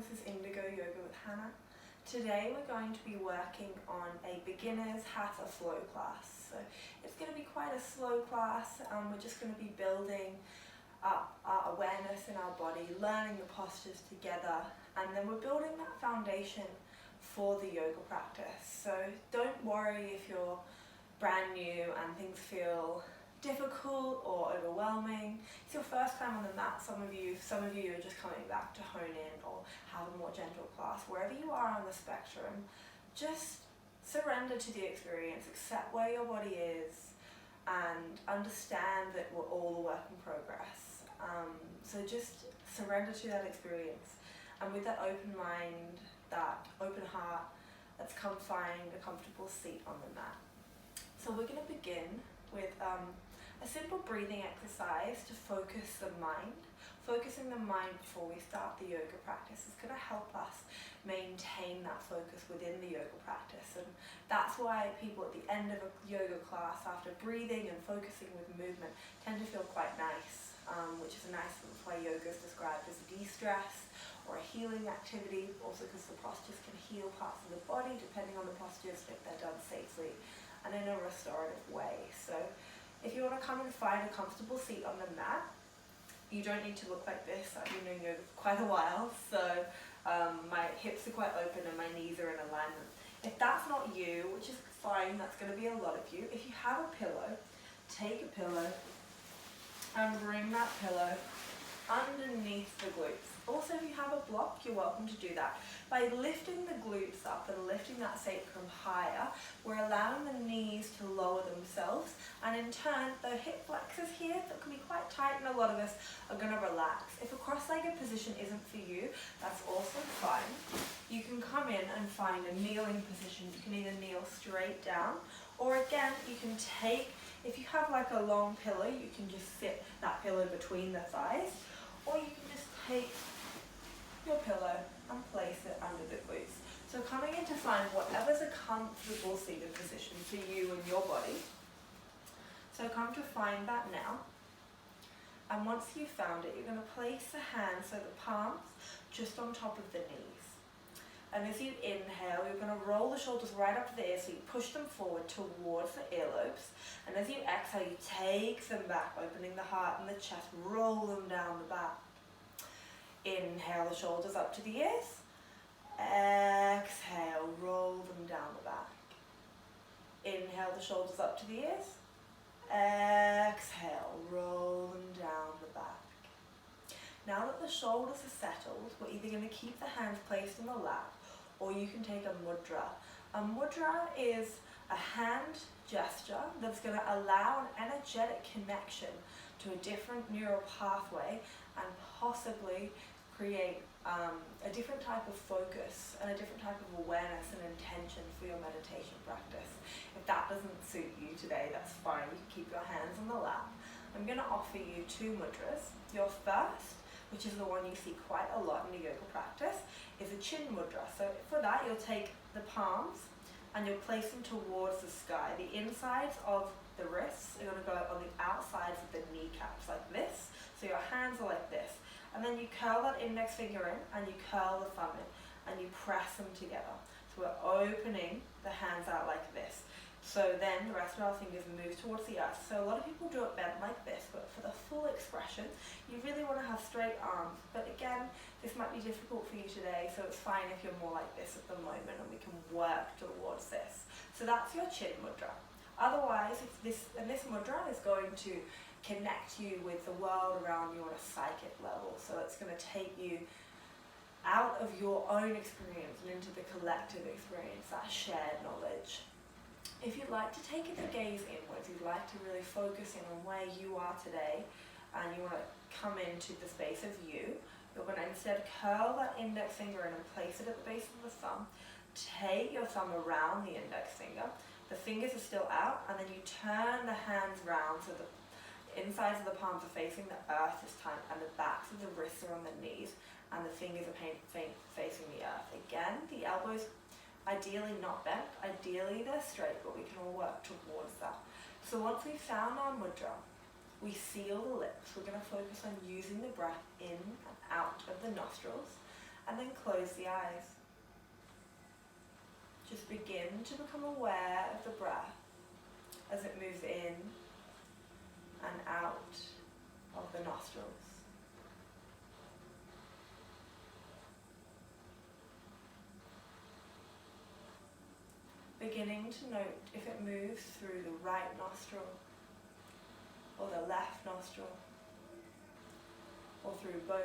this is Indigo Yoga with Hannah. Today we're going to be working on a beginner's Hatha flow class. So it's going to be quite a slow class. We're just going to be building up our awareness in our body, learning the postures together, and then we're building that foundation for the yoga practice. So don't worry if you're brand new and things feel difficult or overwhelming. It's your first time on the mat. Some of you are just coming back to hone in or have a more gentle class. Wherever you are on the spectrum, just surrender to the experience, accept where your body is, and understand that we're all a work in progress. So just surrender to that experience, and with that open mind, that open heart, let's come find a comfortable seat on the mat. So we're going to begin with a simple breathing exercise to focus the mind. Focusing the mind before we start the yoga practice is going to help us maintain that focus within the yoga practice, and that's why people at the end of a yoga class, after breathing and focusing with movement, tend to feel quite nice, which is nice. That's why yoga is described as a de-stress or a healing activity, also because the postures can heal parts of the body depending on the postures if they're done safely and in a restorative way. So if you want to come and find a comfortable seat on the mat, you don't need to look like this. I've been doing yoga for quite a while, so my hips are quite open and my knees are in alignment. If that's not you, which is fine, that's going to be a lot of you, if you have a pillow, take a pillow and bring that pillow underneath the glutes. Also, if you have a block, you're welcome to do that. By lifting the glutes up and lifting that sacrum higher, we're allowing the knees to lower themselves, and in turn, the hip flexors here that can be quite tight, and a lot of us are going to relax. If a cross-legged position isn't for you, that's also fine. You can come in and find a kneeling position. You can either kneel straight down, or again, you can take, if you have like a long pillow, you can just sit that pillow between the thighs, or you can just take your pillow and place it under the glutes. So coming in to find whatever's a comfortable seated position for you and your body. So come to find that now. And once you've found it, you're going to place the hands, so the palms, just on top of the knees. And as you inhale, you're going to roll the shoulders right up to the ears, so you push them forward towards the earlobes. And as you exhale, you take them back, opening the heart and the chest, roll them down the back. Inhale the shoulders up to the ears. Exhale, roll them down the back. Inhale the shoulders up to the ears. Exhale, roll them down the back. Now that the shoulders are settled, we're either going to keep the hands placed in the lap, or you can take a mudra. A mudra is a hand gesture that's going to allow an energetic connection to a different neural pathway and possibly create a different type of focus and a different type of awareness and intention for your meditation practice. If that doesn't suit you today, that's fine. You can keep your hands on the lap. I'm going to offer you two mudras. Your first, which is the one you see quite a lot in the yoga practice, is a chin mudra. So for that, you'll take the palms and you'll place them towards the sky. The insides of the wrists are going to go on the outsides of the kneecaps like this. So your hands are like this. And then you curl that index finger in and you curl the thumb in and you press them together. So we're opening the hands out like this. So then the rest of our fingers move towards the earth. So a lot of people do it bent like this, but for the full expression, you really want to have straight arms. But again, this might be difficult for you today, so it's fine if you're more like this at the moment, and we can work towards this. So that's your chin mudra. Otherwise, this mudra is going to connect you with the world around you on a psychic level. So it's going to take you out of your own experience and into the collective experience, that shared knowledge. If you'd like to take the gaze inwards, you'd like to really focus in on where you are today, and you want to come into the space of you, you're going to instead curl that index finger in and place it at the base of the thumb. Take your thumb around the index finger. The fingers are still out, and then you turn the hands round so the insides of the palms are facing the earth this time, and the backs of the wrists are on the knees, and the fingers are facing the earth. Again, the elbows ideally not bent, ideally they're straight, but we can all work towards that. So once we've found our mudra, we seal the lips. We're going to focus on using the breath in and out of the nostrils, and then close the eyes. Just begin to become aware of the breath as it moves in and out of the nostrils. Beginning to note if it moves through the right nostril or the left nostril or through both.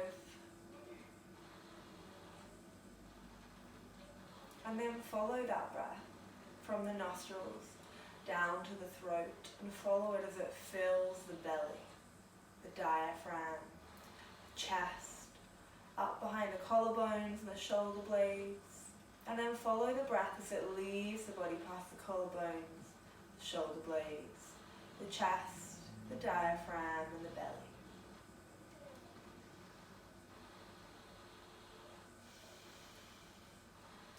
And then follow that breath from the nostrils down to the throat and follow it as it fills the belly, the diaphragm, chest, up behind the collarbones and the shoulder blades. And then follow the breath as it leaves the body past the collarbones, the shoulder blades, the chest, the diaphragm and the belly.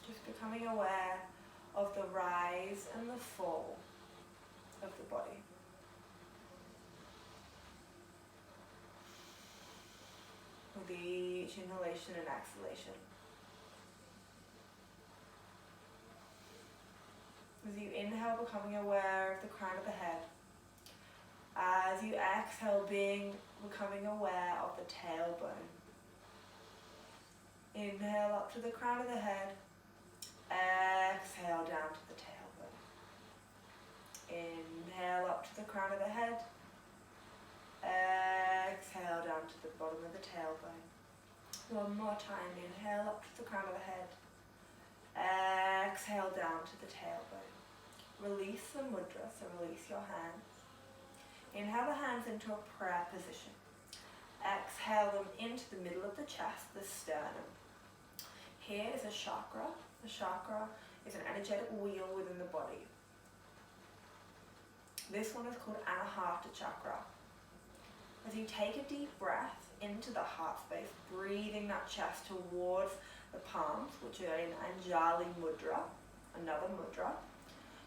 Just becoming aware of the rise and the fall of the body. With each inhalation and exhalation. As you inhale, becoming aware of the crown of the head. As you exhale, becoming aware of the tailbone. Inhale up to the crown of the head. Exhale down to the tailbone. Inhale up to the crown of the head. Exhale down to the bottom of the tailbone. One more time. Inhale up to the crown of the head. Exhale down to the tailbone. Release the mudra, so release your hands. Inhale the hands into a prayer position. Exhale them into the middle of the chest, the sternum. Here is a chakra. The chakra is an energetic wheel within the body. This one is called Anahata chakra. As you take a deep breath into the heart space, breathing that chest towards the palms, which are in Anjali mudra, another mudra.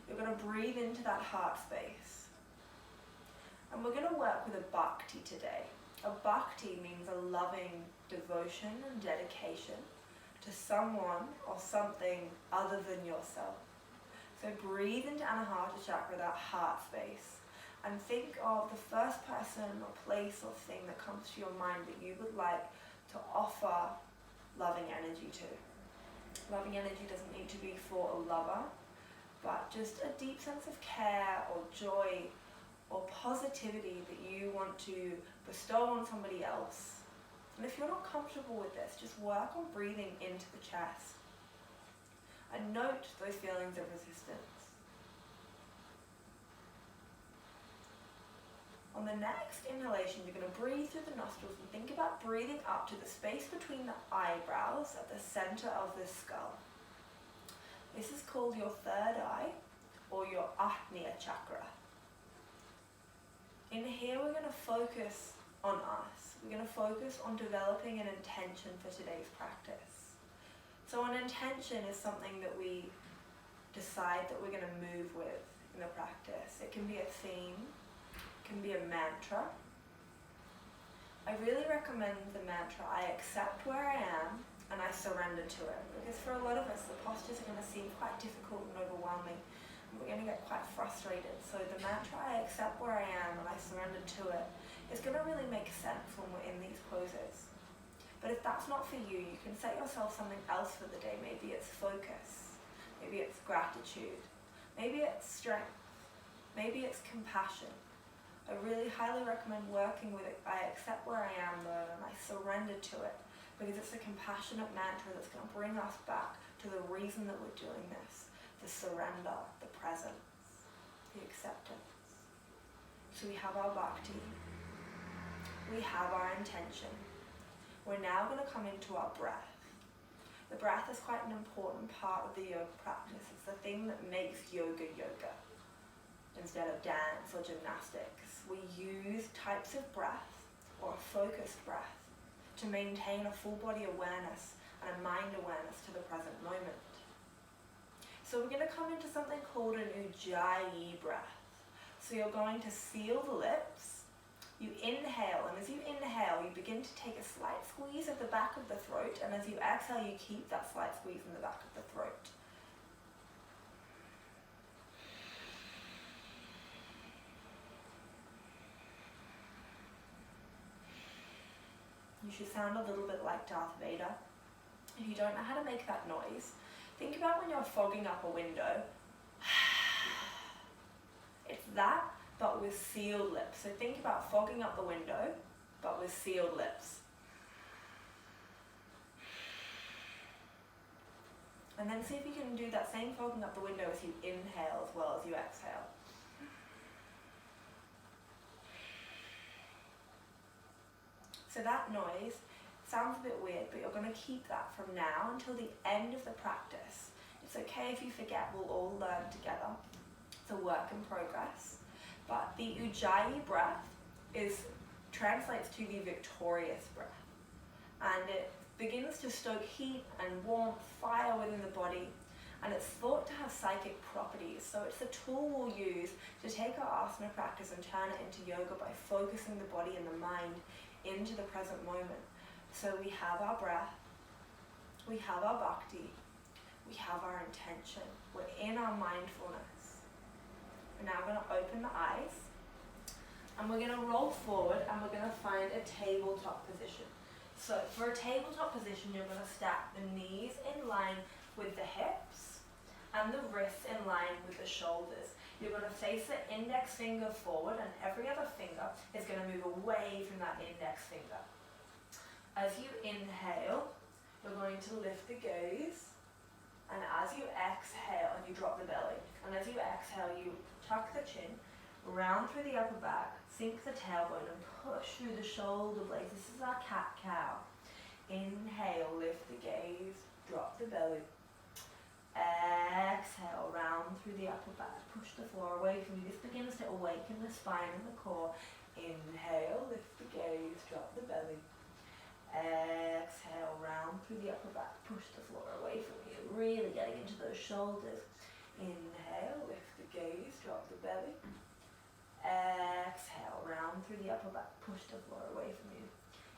You're going to breathe into that heart space. And we're going to work with a bhakti today. A bhakti means a loving devotion and dedication to someone or something other than yourself. So breathe into Anahata chakra, that heart space, and think of the first person or place or thing that comes to your mind that you would like to offer loving energy to. Loving energy doesn't need to be for a lover, but just a deep sense of care or joy or positivity that you want to bestow on somebody else. And if you're not comfortable with this, just work on breathing into the chest and note those feelings of resistance. On the next inhalation, you're going to breathe through the nostrils and think about breathing up to the space between the eyebrows at the center of the skull. This is called your third eye or your Ajna chakra. In here, we're going to focus on us. We're going to focus on developing an intention for today's practice. So an intention is something that we decide that we're going to move with in the practice. It can be a theme, it can be a mantra. I really recommend the mantra, I accept where I am and I surrender to it. Because for a lot of us, the postures are going to seem quite difficult and overwhelming. And we're going to get quite frustrated. So the mantra, I accept where I am and I surrender to it, is going to really make sense when we're in these poses. But if that's not for you, you can set yourself something else for the day. Maybe it's focus. Maybe it's gratitude. Maybe it's strength. Maybe it's compassion. I really highly recommend working with it. I accept where I am though, and I surrender to it, because it's a compassionate mantra that's going to bring us back to the reason that we're doing this. The surrender, the presence, the acceptance. So we have our bhakti. We have our intention. We're now going to come into our breath. The breath is quite an important part of the yoga practice. It's the thing that makes yoga yoga instead of dance or gymnastics. We use types of breath or a focused breath to maintain a full body awareness and a mind awareness to the present moment. So we're going to come into something called an Ujjayi breath. So you're going to seal the lips You inhale, and as you inhale, you begin to take a slight squeeze of the back of the throat, and as you exhale, you keep that slight squeeze in the back of the throat. You should sound a little bit like Darth Vader. If you don't know how to make that noise, think about when you're fogging up a window. It's that, but with sealed lips. So think about fogging up the window, but with sealed lips. And then see if you can do that same fogging up the window as you inhale as well as you exhale. So that noise sounds a bit weird, but you're going to keep that from now until the end of the practice. It's okay if you forget, we'll all learn together. It's a work in progress. But the Ujjayi breath translates to the victorious breath. And it begins to stoke heat and warmth, fire within the body. And it's thought to have psychic properties. So it's a tool we'll use to take our asana practice and turn it into yoga by focusing the body and the mind into the present moment. So we have our breath, we have our bhakti, we have our intention, we're in our mindfulness. And now we're going to open the eyes, and we're going to roll forward, and we're going to find a tabletop position. So for a tabletop position, you're going to stack the knees in line with the hips, and the wrists in line with the shoulders. You're going to face the index finger forward, and every other finger is going to move away from that index finger. As you inhale, you're going to lift the gaze, and as you exhale, and you drop the belly. And as you exhale, you tuck the chin, round through the upper back, sink the tailbone, and push through the shoulder blades. This is our cat-cow. Inhale, lift the gaze, drop the belly. Exhale, round through the upper back, push the floor away from you. This begins to awaken the spine and the core. Inhale, lift the gaze, drop the belly. Exhale, round through the upper back, push the floor away from you. Really getting into those shoulders. Inhale, lift the gaze, drop the belly. Exhale, round through the upper back, push the floor away from you.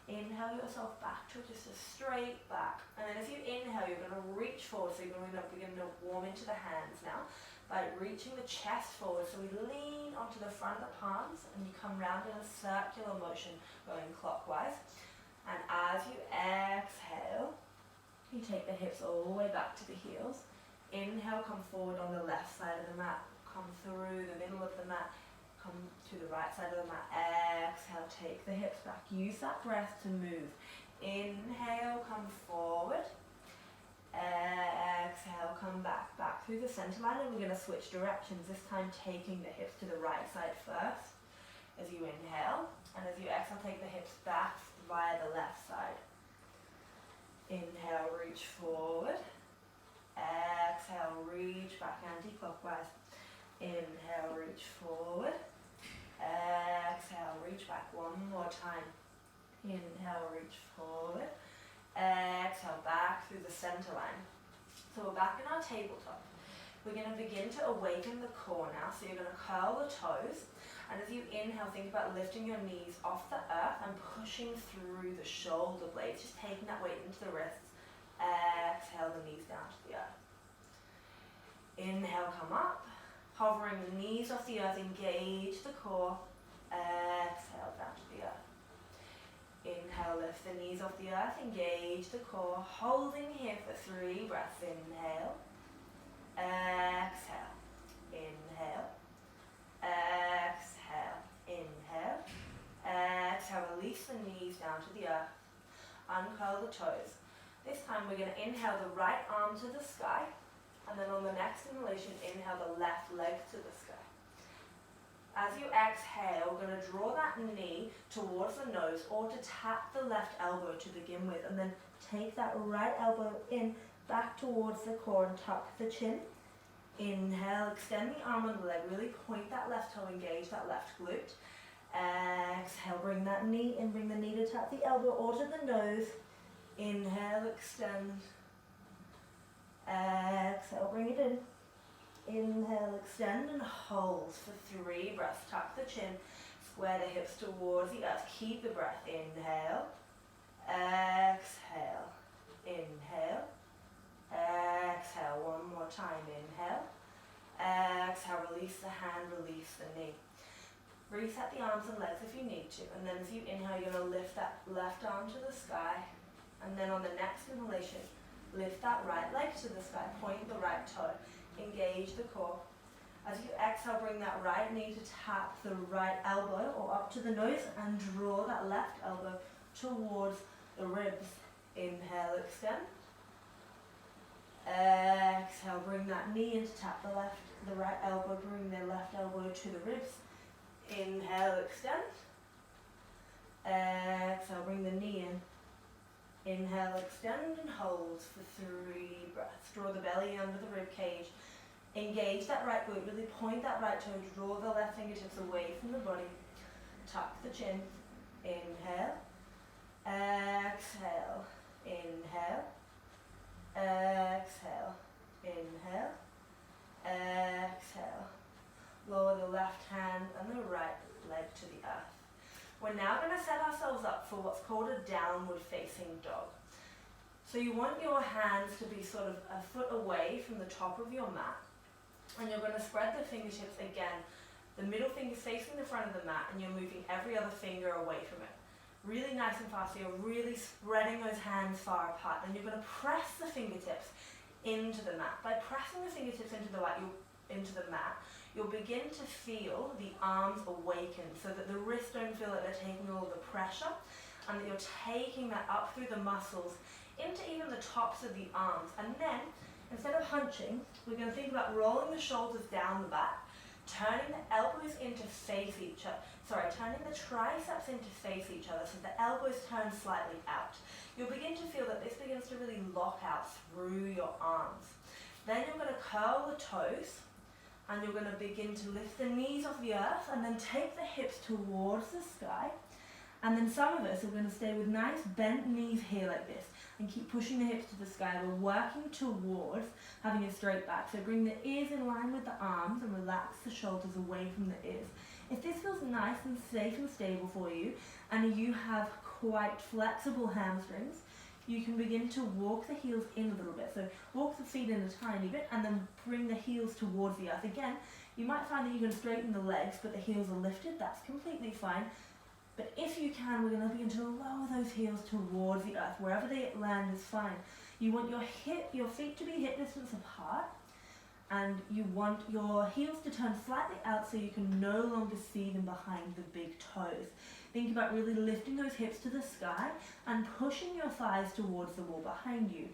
Inhale yourself back to just a straight back. And then as you inhale, you're going to reach forward. So you're going to begin to warm into the hands now by reaching the chest forward. So we lean onto the front of the palms, and you come round in a circular motion going clockwise. And as you exhale, you take the hips all the way back to the heels. Inhale, come forward on the left side of the mat. Come through the middle of the mat. Come to the right side of the mat. Exhale, take the hips back. Use that breath to move. Inhale, come forward. Exhale, come back. Back through the center line, and we're going to switch directions. This time taking the hips to the right side first as you inhale. And as you exhale, take the hips back via the left side. Inhale, reach forward. Exhale, reach back anti-clockwise. Inhale, reach forward. Exhale, reach back one more time. Inhale, reach forward. Exhale, back through the center line. So we're back in our tabletop. We're going to begin to awaken the core now. So you're going to curl the toes. And as you inhale, think about lifting your knees off the earth and pushing through the shoulder blades. Just taking that weight into the wrists. Exhale, the knees down to the earth. Inhale, come up. Hovering the knees off the earth, engage the core. Exhale, down to the earth. Inhale, lift the knees off the earth, engage the core. Holding here for 3 breaths. Inhale. Exhale. Inhale. Exhale. Inhale. Exhale, release the knees down to the earth. Uncurl the toes. This time we're going to inhale the right arm to the sky. And then on the next inhalation, inhale the left leg to the sky. As you exhale, we're going to draw that knee towards the nose, or to tap the left elbow to begin with. And then take that right elbow in, back towards the core, and tuck the chin. Inhale, extend the arm and the leg. Really point that left toe, engage that left glute. Exhale, bring that knee in, bring the knee to tap the elbow or to the nose. Inhale, extend. Exhale, bring it in. Inhale, extend and hold for 3 breaths. Tuck the chin, Square the hips towards the earth. Keep the breath. Inhale. Exhale. Inhale. Exhale. One more time. Inhale. Exhale. Release the hand. Release the knee. Reset the arms and legs if you need to. And then as you inhale, you're going to lift that left arm to the sky. And then on the next inhalation, lift that right leg to the sky. Point the right toe. Engage the core. As you exhale, bring that right knee to tap the right elbow or up to the nose and draw that left elbow towards the ribs. Inhale, extend. Exhale, bring that knee in to tap the right elbow, bring the left elbow to the ribs. Inhale, extend. Exhale, bring the knee in. Inhale, extend and hold for 3 breaths. Draw the belly under the rib cage. Engage that right glute, really point that right toe, draw the left fingertips away from the body. Tuck the chin. Inhale. Exhale. Inhale. Exhale. Inhale. Exhale. Lower the left hand and the right leg to the earth. We're now going to set ourselves up for what's called a downward facing dog. So you want your hands to be sort of a foot away from the top of your mat. And you're going to spread the fingertips again. The middle finger facing the front of the mat and you're moving every other finger away from it. Really nice and fast. So you're really spreading those hands far apart. Then you're going to press the fingertips into the mat. By pressing the fingertips into the mat, you'll begin to feel the arms awaken so that the wrists don't feel like they're taking all the pressure and that you're taking that up through the muscles into even the tops of the arms. And then, instead of hunching, we're going to think about rolling the shoulders down the back, turning the elbows in to face each other. Turning the triceps in to face each other so the elbows turn slightly out. You'll begin to feel that this begins to really lock out through your arms. Then you're going to curl the toes and you're going to begin to lift the knees off the earth and then take the hips towards the sky. And then some of us are going to stay with nice bent knees here like this and keep pushing the hips to the sky. We're working towards having a straight back. So bring the ears in line with the arms and relax the shoulders away from the ears. If this feels nice and safe and stable for you and you have quite flexible hamstrings, you can begin to walk the heels in a little bit. So walk the feet in a tiny bit and then bring the heels towards the earth. Again, you might find that you're going to straighten the legs but the heels are lifted. That's completely fine. But if you can, we're going to begin to lower those heels towards the earth. Wherever they land is fine. You want your feet to be hip distance apart. And you want your heels to turn slightly out so you can no longer see them behind the big toes. Think about really lifting those hips to the sky and pushing your thighs towards the wall behind you.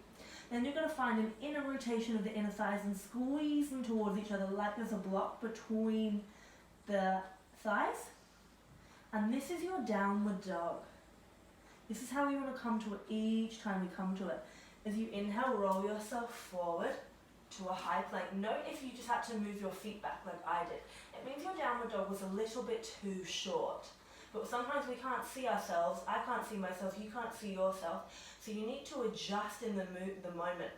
Then you're going to find an inner rotation of the inner thighs and squeeze them towards each other like there's a block between the thighs. And this is your downward dog. This is how we want to come to it each time we come to it. As you inhale, roll yourself forward to a high plank. Note if you just had to move your feet back like I did. It means your downward dog was a little bit too short. But sometimes we can't see ourselves. I can't see myself. You can't see yourself. So you need to adjust in the moment.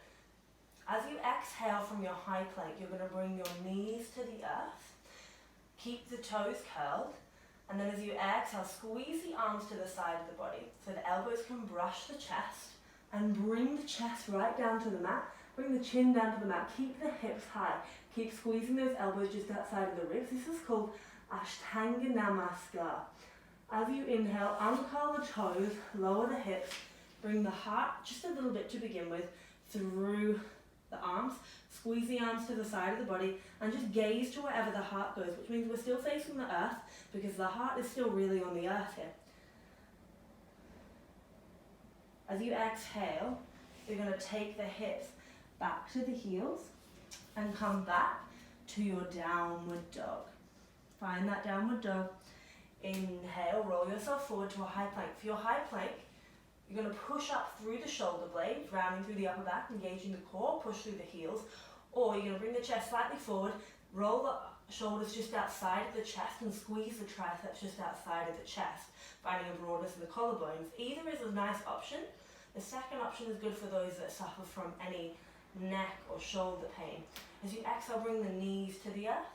As you exhale from your high plank, you're going to bring your knees to the earth. Keep the toes curled. And then as you exhale, squeeze the arms to the side of the body so the elbows can brush the chest and bring the chest right down to the mat. Bring the chin down to the mat. Keep the hips high. Keep squeezing those elbows just outside of the ribs. This is called Ashtanga Namaskar. As you inhale, uncurl the toes, lower the hips, bring the heart just a little bit to begin with through the arms. Squeeze the arms to the side of the body and just gaze to wherever the heart goes, which means we're still facing the earth because the heart is still really on the earth here. As you exhale, you're going to take the hips back to the heels and come back to your downward dog. Find that downward dog. Inhale, roll yourself forward to a high plank. For your high plank, you're going to push up through the shoulder blades, rounding through the upper back, engaging the core, push through the heels. Or you're going to bring the chest slightly forward, roll the shoulders just outside of the chest and squeeze the triceps just outside of the chest, finding a broadness in the collarbones. Either is a nice option. The second option is good for those that suffer from any neck or shoulder pain. As you exhale, bring the knees to the earth,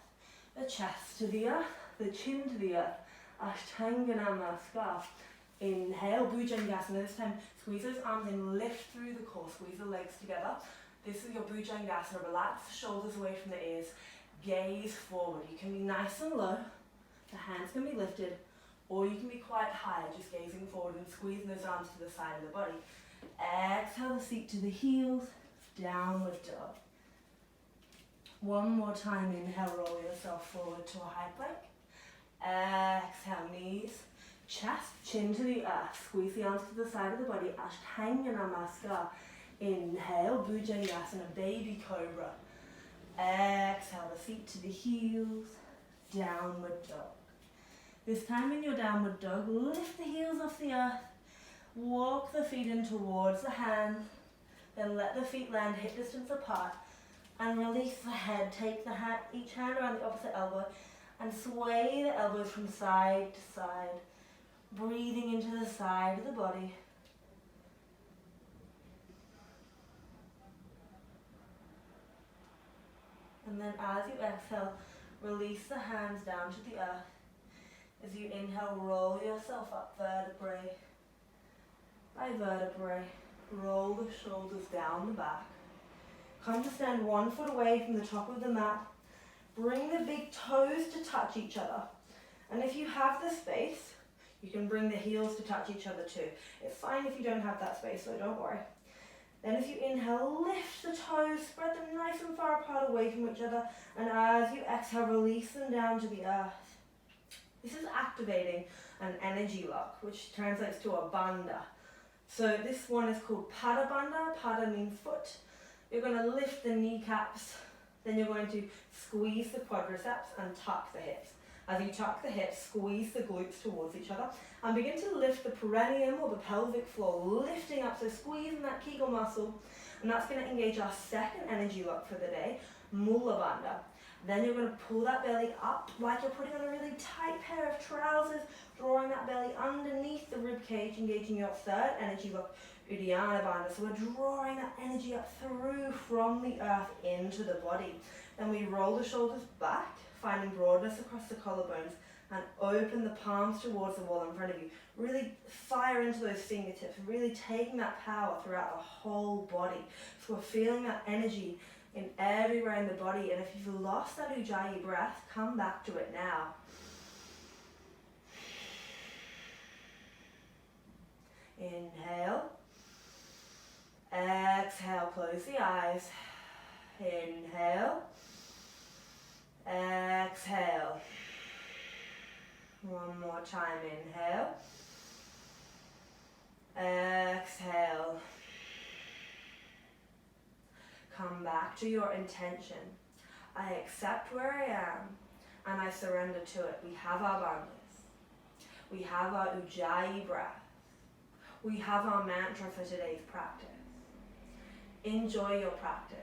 the chest to the earth, the chin to the earth, Ashtanga Namaskar. Inhale, Bhujangasana. This time, squeeze those arms in, lift through the core, squeeze the legs together. This is your Bhujangasana. Relax the shoulders away from the ears. Gaze forward. You can be nice and low. The hands can be lifted, or you can be quite high, just gazing forward and squeezing those arms to the side of the body. Exhale the seat to the heels, downward dog. One more time, inhale, roll yourself forward to a high plank. Exhale, knees, chest, chin to the earth. Squeeze the arms to the side of the body, Ashtanga Namaskar. Inhale, Bhujangasana, baby cobra. Exhale the seat to the heels, downward dog. This time in your downward dog, lift the heels off the earth, walk the feet in towards the hands, then let the feet land hip distance apart, and release the head. Take each hand around the opposite elbow, and sway the elbows from side to side, breathing into the side of the body. And then as you exhale, release the hands down to the earth. As you inhale, roll yourself up vertebrae by vertebrae. Roll the shoulders down the back. Come to stand 1 foot away from the top of the mat. Bring the big toes to touch each other. And if you have the space, you can bring the heels to touch each other too. It's fine if you don't have that space, so don't worry. Then as you inhale, lift the toes, spread them nice and far apart away from each other. And as you exhale, release them down to the earth. This is activating an energy lock, which translates to a bandha. So this one is called Pada Bandha. Pada means foot. You're going to lift the kneecaps, then you're going to squeeze the quadriceps and tuck the hips. As you tuck the hips, squeeze the glutes towards each other and begin to lift the perineum or the pelvic floor, lifting up, so squeezing that Kegel muscle, and that's going to engage our second energy lock for the day, Mula Bandha. Then you're going to pull that belly up like you're putting on a really tight pair of trousers, drawing that belly underneath the rib cage, engaging your third energy lock, Uddiyana Bandha. So we're drawing that energy up through from the earth into the body. Then we roll the shoulders back, finding broadness across the collarbones, and open the palms towards the wall in front of you. Really fire into those fingertips, really taking that power throughout the whole body. So we're feeling that energy in everywhere in the body, and if you've lost that Ujjayi breath, come back to it now. Inhale. Exhale, close the eyes. Inhale. Exhale. One more time, inhale. Exhale. Come back to your intention. I accept where I am and I surrender to it. We have our bandhas. We have our Ujjayi breath. We have our mantra for today's practice. Enjoy your practice.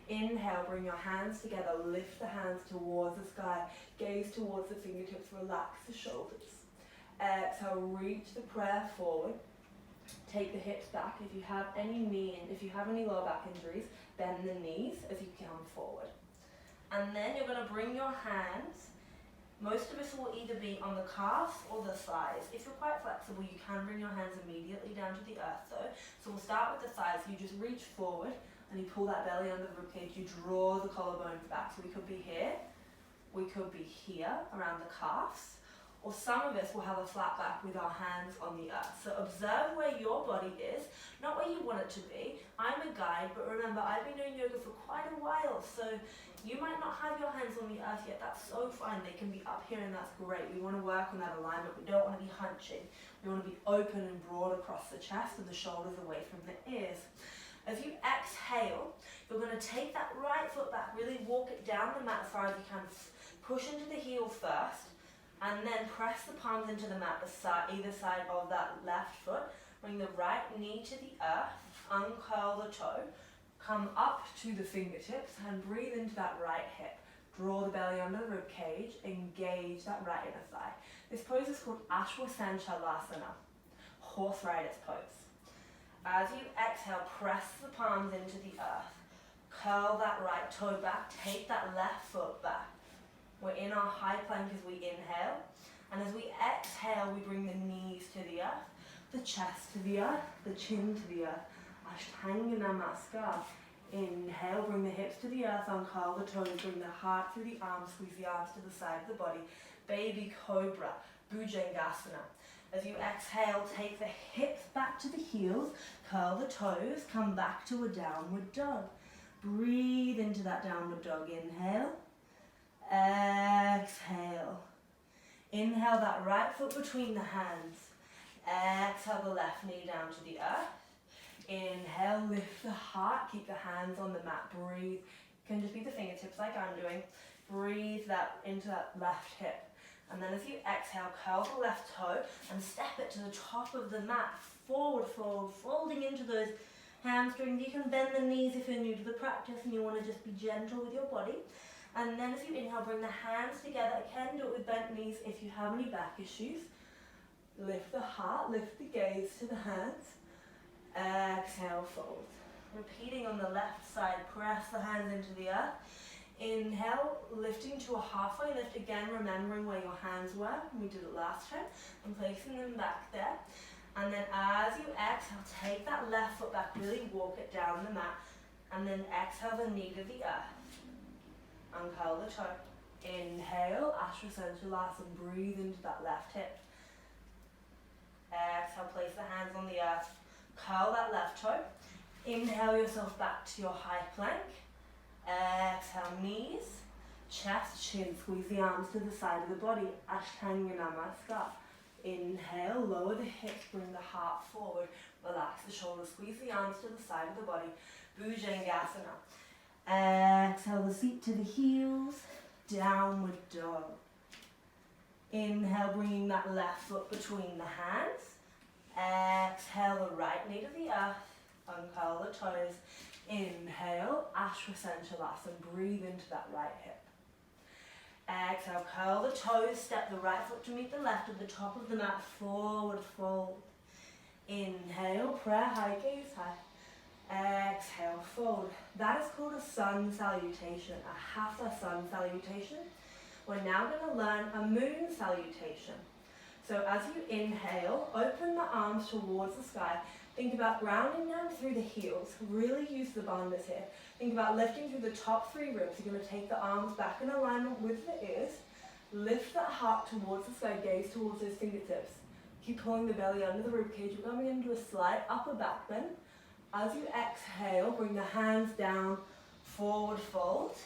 Inhale, bring your hands together, lift the hands towards the sky, gaze towards the fingertips, relax the shoulders. Exhale, reach the prayer forward. Take the hips back. If you have any lower back injuries, bend the knees as you come forward. And then you're going to bring your hands. Most of us will either be on the calves or the thighs. If you're quite flexible, you can bring your hands immediately down to the earth though. So we'll start with the thighs. You just reach forward and you pull that belly under the ribcage. You draw the collarbones back. So we could be here, we could be here around the calves, or some of us will have a flat back with our hands on the earth. So observe where your body is, not where you want it to be. I'm a guide, but remember, I've been doing yoga for quite a while, so you might not have your hands on the earth yet. That's so fine. They can be up here, and that's great. We want to work on that alignment. We don't want to be hunching. We want to be open and broad across the chest and the shoulders away from the ears. As you exhale, you're going to take that right foot back, really walk it down the mat as far as you can. Push into the heel first, and then press the palms into the mat, either side of that left foot. Bring the right knee to the earth, uncurl the toe, come up to the fingertips, and breathe into that right hip. Draw the belly under the rib cage, engage that right inner thigh. This pose is called Ashwasanchalasana, horse rider's pose. As you exhale, press the palms into the earth. Curl that right toe back, take that left foot back. We're in our high plank as we inhale, And as we exhale, we bring the knees to the earth, the chest to the earth, the chin to the earth. Ashtanga Namaskar. Inhale, bring the hips to the earth, uncurl the toes, bring the heart through the arms, squeeze the arms to the side of the body. Baby Cobra, Bhujangasana. As you exhale, take the hips back to the heels, curl the toes, come back to a downward dog. Breathe into that downward dog. Inhale, exhale. Inhale that right foot between the hands. Exhale the left knee down to the earth. Inhale, lift the heart, keep the hands on the mat. Breathe. It can just be the fingertips like I'm doing. Breathe that into that left hip. And then as you exhale, curl the left toe and step it to the top of the mat. Forward fold, folding into those hamstrings. You can bend the knees if you're new to the practice and you want to just be gentle with your body. And then as you inhale, bring the hands together. Again, do it with bent knees if you have any back issues. Lift the heart, lift the gaze to the hands. Exhale, fold. Repeating on the left side, press the hands into the earth. Inhale, lifting to a halfway lift. Again, remembering where your hands were. We did it last time. And placing them back there. And then as you exhale, take that left foot back. Really walk it down the mat. And then exhale the knee to the earth. Uncurl the toe. Inhale, Ashtanga. Breathe into that left hip. Exhale, place the hands on the earth. Curl that left toe. Inhale yourself back to your high plank. Exhale, knees, chest, chin. Squeeze the arms to the side of the body. Ashtanga Namaskar. Inhale, lower the hips, bring the heart forward. Relax the shoulders, squeeze the arms to the side of the body. Bhujangasana. Exhale the feet to the heels. Downward dog. Inhale, bringing that left foot between the hands. Exhale the right knee to the earth. Uncurl the toes. Inhale, Ashtanga. Breathe into that right hip. Exhale, curl the toes. Step the right foot to meet the left at the top of the mat. Forward fold. Inhale, prayer, high gaze high. Exhale, fold. That is called a sun salutation, a Hatha sun salutation. We're now going to learn a moon salutation. So as you inhale, open the arms towards the sky. Think about grounding down through the heels. Really use the bandhas here. Think about lifting through the top 3 ribs. You're going to take the arms back in alignment with the ears. Lift that heart towards the sky. Gaze towards those fingertips. Keep pulling the belly under the ribcage. We're coming into a slight upper back bend. As you exhale, bring the hands down, forward fold.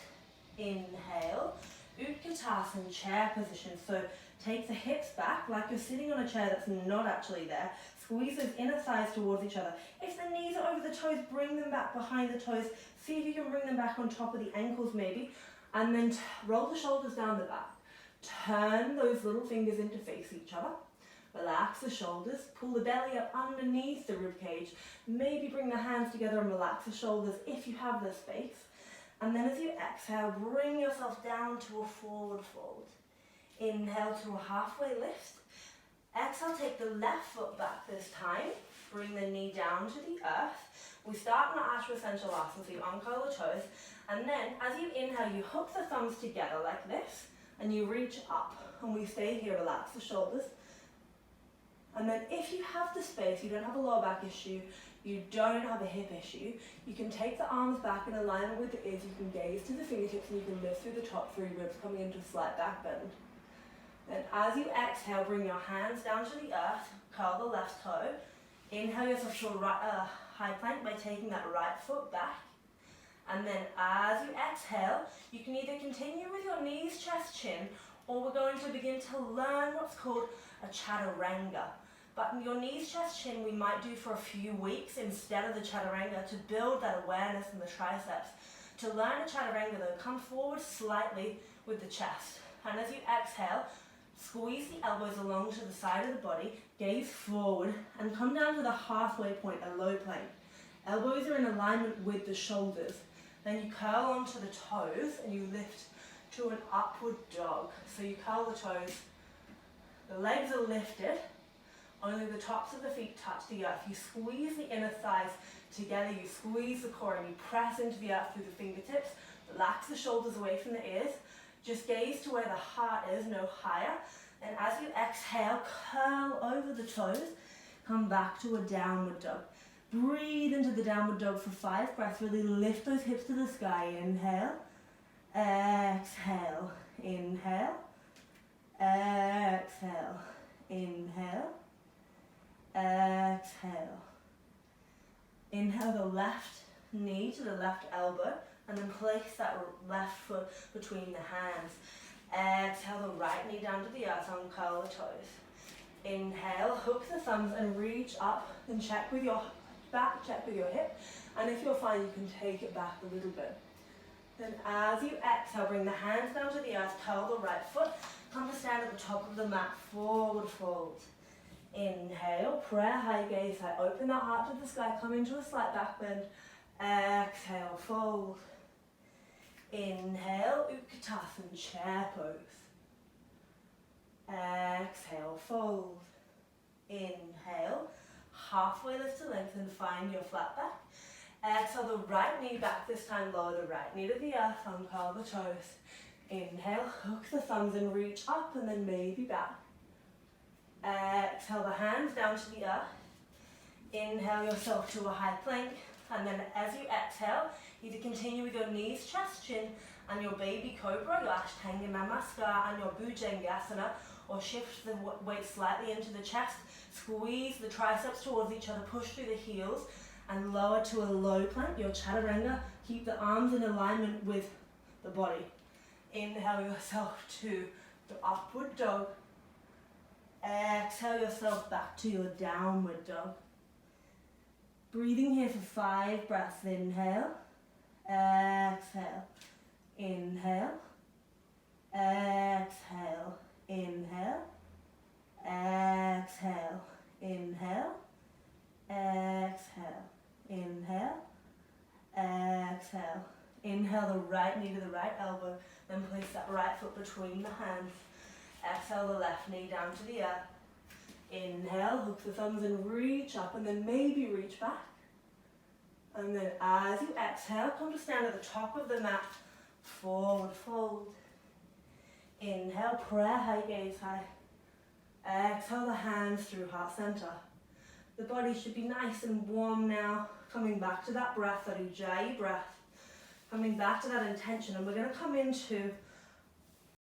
Inhale. Utkatasana, chair position. So take the hips back like you're sitting on a chair that's not actually there. Squeeze those inner thighs towards each other. If the knees are over the toes, bring them back behind the toes. See if you can bring them back on top of the ankles maybe. And then roll the shoulders down the back. Turn those little fingers in to face each other. Relax the shoulders. Pull the belly up underneath the ribcage. Maybe bring the hands together and relax the shoulders if you have the space. And then as you exhale, bring yourself down to a forward fold. Inhale to a halfway lift. Exhale, take the left foot back this time. Bring the knee down to the earth. We start in Ashtanga, so you uncurl the toes. And then, as you inhale, you hook the thumbs together like this. And you reach up. And we stay here, relax the shoulders. And then if you have the space, you don't have a lower back issue, you don't have a hip issue, you can take the arms back in alignment with the ears. You can gaze to the fingertips and you can lift through the top 3 ribs, coming into a slight back bend. Then as you exhale, bring your hands down to the earth, curl the left toe. Inhale yourself to a high plank by taking that right foot back. And then as you exhale, you can either continue with your knees, chest, chin, or we're going to begin to learn what's called a chaturanga. But your knees, chest, chin we might do for a few weeks instead of the chaturanga to build that awareness in the triceps. To learn a chaturanga though, come forward slightly with the chest. And as you exhale, squeeze the elbows along to the side of the body, gaze forward, and come down to the halfway point, a low plank. Elbows are in alignment with the shoulders. Then you curl onto the toes and you lift to an upward dog. So you curl the toes, the legs are lifted, only the tops of the feet touch the earth. You squeeze the inner thighs together, you squeeze the core and you press into the earth through the fingertips. Relax the shoulders away from the ears. Just gaze to where the heart is, no higher. And as you exhale, curl over the toes, come back to a downward dog. Breathe into the downward dog for 5 breaths. Really lift those hips to the sky. Inhale, exhale, inhale, exhale, inhale, exhale. Inhale the left knee to the left elbow and then place that left foot between the hands. Exhale the right knee down to the earth, uncurl the toes. Inhale, hook the thumbs and reach up and check with your back, check with your hip. And if you're fine, you can take it back a little bit. Then as you exhale, bring the hands down to the earth, curl the right foot, come to stand at the top of the mat, forward fold. Inhale, prayer, high gaze high, open that heart to the sky, come into a slight back bend. Exhale, fold. Inhale, Utkatasana, chair pose. Exhale, fold. Inhale, halfway lift to lengthen, find your flat back. Exhale the right knee back, this time lower the right knee to the earth, uncurl the toes. Inhale, hook the thumbs and reach up and then maybe back. Exhale the hands down to the earth. Inhale yourself to a high plank. And then as you exhale, either continue with your knees, chest, chin, and your baby cobra, your Ashtanga Namaskar, and your Bhujangasana, or shift the weight slightly into the chest, squeeze the triceps towards each other, push through the heels, and lower to a low plank, your Chaturanga. Keep the arms in alignment with the body. Inhale yourself to the upward dog. Exhale yourself back to your downward dog. Breathing here for 5 breaths. Inhale, exhale, inhale, exhale, inhale, exhale, inhale, exhale, inhale, exhale. Inhale the right knee to the right elbow, then place that right foot between the hands. Exhale the left knee down to the earth. Inhale, hook the thumbs and reach up and then maybe reach back. And then as you exhale, come to stand at the top of the mat, forward fold. Inhale, prayer, high gaze high. Exhale the hands through heart center. The body should be nice and warm now, coming back to that breath, that Ujjayi breath. Coming back to that intention, and we're going to come into